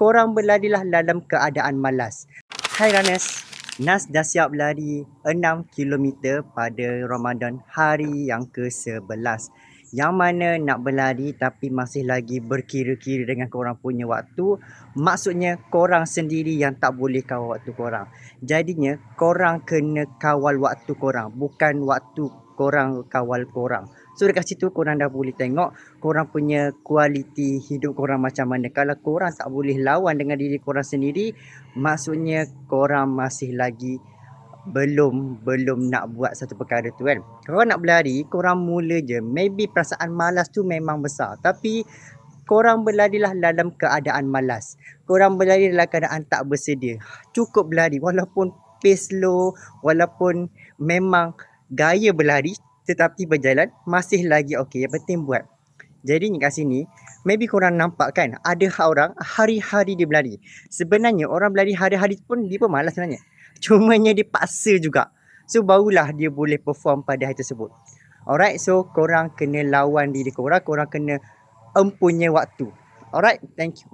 korang berlarilah dalam keadaan malas. Hai runners, Nas dah siap lari 6 km pada Ramadan hari yang ke-11. Yang mana nak berlari tapi masih lagi berkira-kira dengan korang punya waktu. Maksudnya korang sendiri yang tak boleh kawal waktu korang. Jadinya korang kena kawal waktu korang, bukan waktu korang kawal korang. So dekat situ korang dah boleh tengok korang punya kualiti hidup korang macam mana. Kalau korang tak boleh lawan dengan diri korang sendiri, maksudnya korang masih lagi belum nak buat satu perkara tu kan. Kalau nak berlari, korang mula je. Maybe perasaan malas tu memang besar, tapi korang berlarilah dalam keadaan malas. Korang berlari dalam keadaan tak bersedia. Cukup berlari walaupun pace slow, walaupun memang gaya berlari tetapi berjalan masih lagi okey. Yang penting buat. Jadi kat sini, maybe korang nampak kan, ada orang hari-hari dia berlari. Sebenarnya orang berlari hari-hari pun dia pun malas sebenarnya. Cumanya dia paksa juga. So barulah dia boleh perform pada hari tersebut. Alright, so korang kena lawan diri korang, korang kena empunya waktu. Alright, thank you.